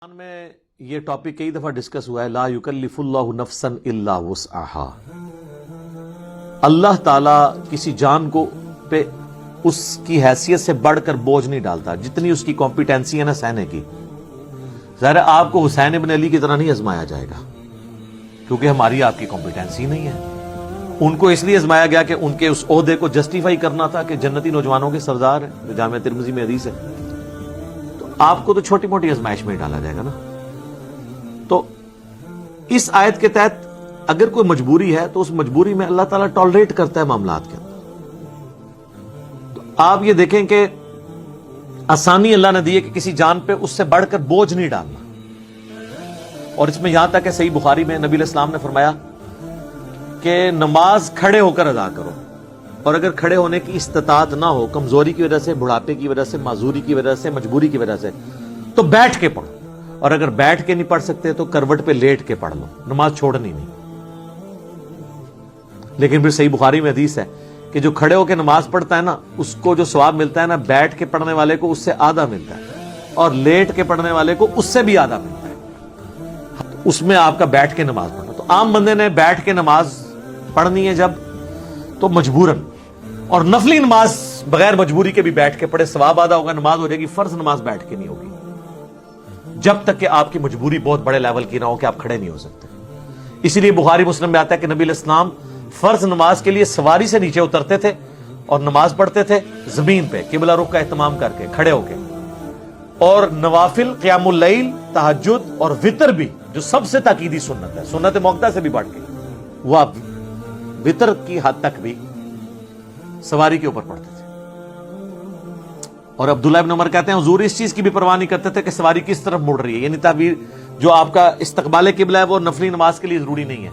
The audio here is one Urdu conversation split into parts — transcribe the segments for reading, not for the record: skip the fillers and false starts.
میں یہ ٹاپک کئی دفعہ ڈسکس ہوا ہے، لا یکلف اللہ نفسا الا وسعہا۔ اللہ تعالیٰ کسی جان کو پہ اس کی حیثیت سے بڑھ کر بوجھ نہیں ڈالتا، جتنی اس کی کمپیٹنسی ہے نا سہنے کی۔ ظاہر آپ کو حسین ابن علی کی طرح نہیں آزمایا جائے گا، کیونکہ ہماری آپ کی کمپیٹنسی نہیں ہے۔ ان کو اس لیے آزمایا گیا کہ ان کے اس عہدے کو جسٹیفائی کرنا تھا کہ جنتی نوجوانوں کے سردار ہیں، جو جامعہ ترمذی میں حدیث ہے۔ آپ کو تو چھوٹی موٹی آزمائش میں ڈالا جائے گا نا۔ تو اس آیت کے تحت اگر کوئی مجبوری ہے تو اس مجبوری میں اللہ تعالیٰ ٹالریٹ کرتا ہے معاملات کے اندر۔ تو آپ یہ دیکھیں کہ آسانی اللہ نے دی ہے کہ کسی جان پہ اس سے بڑھ کر بوجھ نہیں ڈالنا۔ اور اس میں یہاں تک کہ صحیح بخاری میں نبی علیہ السلام نے فرمایا کہ نماز کھڑے ہو کر ادا کرو، اور اگر کھڑے ہونے کی استطاعت نہ ہو، کمزوری کی وجہ سے، بڑھاپے کی وجہ سے، معذوری کی وجہ سے، مجبوری کی وجہ سے، تو بیٹھ کے پڑھو، اور اگر بیٹھ کے نہیں پڑھ سکتے تو کروٹ پہ لیٹ کے پڑھ لو، نماز چھوڑنی نہیں۔ لیکن پھر صحیح بخاری میں حدیث ہے کہ جو کھڑے ہو کے نماز پڑھتا ہے نا، اس کو جو ثواب ملتا ہے نا، بیٹھ کے پڑھنے والے کو اس سے آدھا ملتا ہے، اور لیٹ کے پڑھنے والے کو اس سے بھی آدھا ملتا ہے۔ اس میں آپ کا بیٹھ کے نماز پڑھنا۔ تو عام بندے نے بیٹھ کے نماز پڑھنی ہے جب تو مجبوراً، اور نفلی نماز بغیر مجبوری کے بھی بیٹھ کے پڑھے، ثواب آدھا ہوگا، نماز ہو جائے گی۔ فرض نماز بیٹھ کے نہیں ہوگی جب تک کہ آپ کی مجبوری بہت بڑے لیول کی نہ ہو کہ آپ کھڑے نہیں ہو سکتے۔ اسی لیے بخاری مسلم میں آتا ہے کہ نبی علیہ السلام فرض نماز کے لیے سواری سے نیچے اترتے تھے اور نماز پڑھتے تھے زمین پہ، قبلہ رخ کا اہتمام کر کے، کھڑے ہو کے۔ اور نوافل، قیام اللیل، تہجد اور وتر بھی، جو سب سے تاکیدی سنت ہے، سنت موقدہ سے بھی بڑھ کے، وہ آپ وتر کی حد تک بھی سواری کے اوپر پڑھتے تھے۔ اور عبداللہ ابن عمر کہتے ہیں حضور اس چیز کی بھی پرواہ نہیں کرتے تھے کہ سواری کس طرف مڑ رہی ہے، یعنی تعبیر جو آپ کا استقبال قبلہ ہے وہ نفلی نماز کے لیے ضروری نہیں ہے،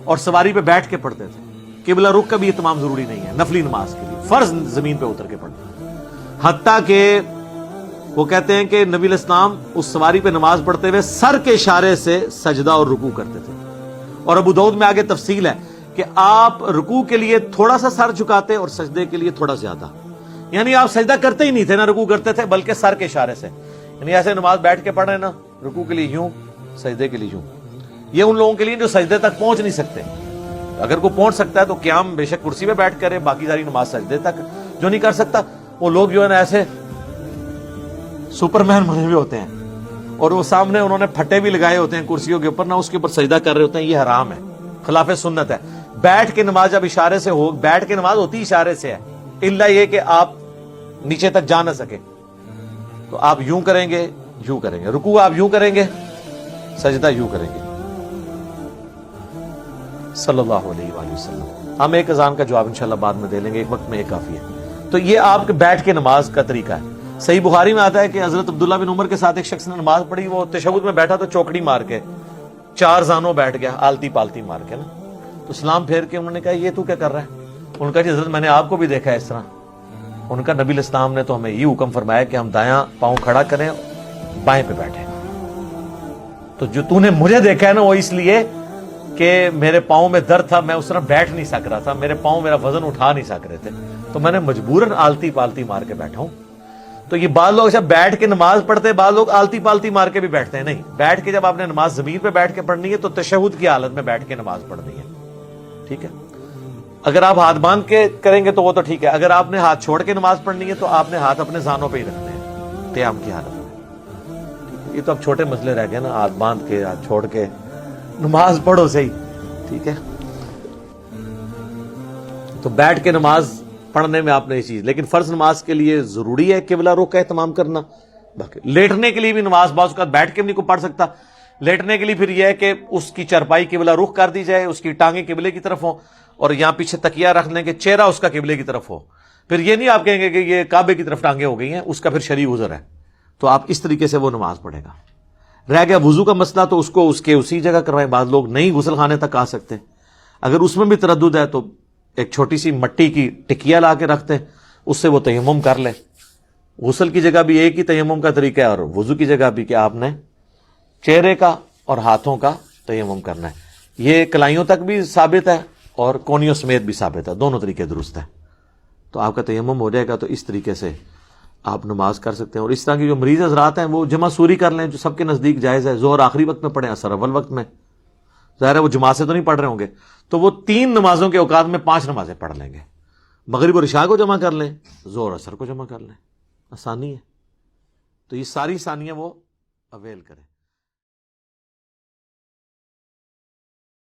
اور سواری پہ بیٹھ کے پڑھتے تھے۔ قبلہ رخ کا بھی اہتمام ضروری نہیں ہے نفلی نماز کے لیے، فرض زمین پہ اتر کے پڑھنا۔ حتیٰ کہ وہ کہتے ہیں کہ نبی علیہ السلام اس سواری پہ نماز پڑھتے ہوئے سر کے اشارے سے سجدہ اور رکوع کرتے تھے۔ اور ابو داؤد میں آگے تفصیل ہے کہ آپ رکوع کے لیے تھوڑا سا سر جھکاتے اور سجدے کے لیے تھوڑا زیادہ، یعنی آپ سجدہ کرتے ہی نہیں تھے، نہ رکوع کرتے تھے، بلکہ سر کے اشارے سے، یعنی ایسے نماز بیٹھ کے پڑھ رہے ہیں نا، رکوع کے لیے یوں، سجدے کے لیے یوں۔ یہ ان لوگوں کے لیے جو سجدے تک پہنچ نہیں سکتے۔ اگر کوئی پہنچ سکتا ہے تو قیام بے شک کرسی پہ بیٹھ کرے، باقی ساری نماز سجدے تک۔ جو نہیں کر سکتا وہ لوگ جو ہے نا ایسے سپر مین بنے ہوئے ہوتے ہیں، اور وہ سامنے انہوں نے پھٹے بھی لگائے ہوتے ہیں کرسیوں کے اوپر، نہ اس کے اوپر سجدہ کر رہے ہوتے ہیں۔ یہ حرام ہے، خلاف سنت ہے۔ بیٹھ کے نماز جب اشارے سے ہو، بیٹھ کے نماز ہوتی اشارے سے ہے، الا یہ کہ آپ نیچے تک جا نہ سکے تو آپ یوں کریں گے، یوں کریں گے، رکوع آپ یوں کریں گے، سجدہ یوں کریں گے۔ صلی اللہ علیہ وآلہ وسلم۔ ہم ایک اذان کا جواب انشاءاللہ بعد میں دے لیں گے، ایک وقت میں ایک کافی ہے۔ تو یہ آپ کے بیٹھ کے نماز کا طریقہ ہے۔ صحیح بخاری میں آتا ہے کہ حضرت عبداللہ بن عمر کے ساتھ ایک شخص نے نماز پڑھی، وہ تشہد میں بیٹھا تو چوکڑی مار کے چار زانوں بیٹھ گیا، آلتی پالتی مار کے نا۔ تو سلام پھیر کے انہوں نے کہا یہ تو کیا کر رہا ہے؟ انہوں نے کہا جی حضرت میں نے آپ کو بھی دیکھا ہے اس طرح۔ ان کا نبی علیہ السلام نے تو ہمیں یہ حکم فرمایا کہ ہم دایاں پاؤں کھڑا کریں، بائیں پہ بیٹھیں۔ تو جو تو نے مجھے دیکھا ہے نا، وہ اس لیے کہ میرے پاؤں میں درد تھا، میں اس طرح بیٹھ نہیں سک رہا تھا، میرے پاؤں میرا وزن اٹھا نہیں سک رہے تھے، تو میں نے مجبوراً آلتی پالتی مار کے بیٹھا ہوں۔ تو یہ بعض لوگ جب بیٹھ کے نماز پڑھتے ہیں، بعض لوگ آلتی پالتی مار کے بھی بیٹھتے ہیں۔ نہیں، بیٹھ کے جب آپ نے نماز زمین پہ بیٹھ کے پڑھنی ہے تو تشہد کی حالت میں بیٹھ کے نماز پڑھنی ہے، ٹھیک ہے۔ اگر آپ ہاتھ باندھ کے کریں گے تو وہ تو ٹھیک ہے، اگر آپ نے ہاتھ چھوڑ کے نماز پڑھنی ہے تو آپ نے ہاتھ اپنے زانوں پہ ہی رکھنے ہیں قیام کی حالت میں۔ یہ تو اب چھوٹے مسئلے رہ گئے نا، ہاتھ باندھ کے، ہاتھ چھوڑ کے نماز پڑھو صحیح، ٹھیک ہے۔ تو بیٹھ کے نماز پڑھنے میں آپ نے یہ چیز، لیکن فرض نماز کے لیے ضروری ہے قبلہ رخ کا اہتمام کرنا۔ باقی لیٹنے کے لیے بھی نماز بعض اوقات بیٹھ کے بھی نہیں کوئی پڑھ سکتا، لیٹنے کے لیے پھر یہ ہے کہ اس کی چرپائی قبلہ رخ کر دی جائے، اس کی ٹانگیں قبلے کی طرف ہوں، اور یہاں پیچھے تکیہ رکھ لیں کہ چہرہ اس کا قبلے کی طرف ہو۔ پھر یہ نہیں آپ کہیں گے کہ یہ کعبے کی طرف ٹانگیں ہو گئی ہیں، اس کا پھر شرعی عذر ہے، تو آپ اس طریقے سے وہ نماز پڑھے گا۔ رہ گیا وضو کا مسئلہ، تو اس کو اس کے اسی جگہ کروائیں۔ بعض لوگ نہیں غسل خانے تک آ سکتے، اگر اس میں بھی تردد ہے تو ایک چھوٹی سی مٹی کی ٹکیا لا کے رکھتے ہیں، اس سے وہ تیمم کر لیں۔ غسل کی جگہ بھی ایک ہی تیمم کا طریقہ ہے، اور وضو کی جگہ بھی کہ آپ نے چہرے کا اور ہاتھوں کا تیمم کرنا ہے۔ یہ کلائیوں تک بھی ثابت ہے اور کونیوں سمیت بھی ثابت ہے، دونوں طریقے درست ہیں۔ تو آپ کا تیمم ہو جائے گا۔ تو اس طریقے سے آپ نماز کر سکتے ہیں. اور اس طرح کی جو مریض حضرات ہیں وہ جمع سوری کر لیں جو سب کے نزدیک جائز ہے. ظہر آخری وقت میں پڑھیں, عصر اول وقت میں, ظاہر ہے وہ جماعت سے تو نہیں پڑھ رہے ہوں گے, تو وہ 3 نمازوں کے اوقات میں 5 نمازیں پڑھ لیں گے. مغرب اور عشاء کو جمع کر لیں, ظہر عصر کو جمع کر لیں, آسانی ہے. تو یہ ساری ثانیہ وہ اویل کریں.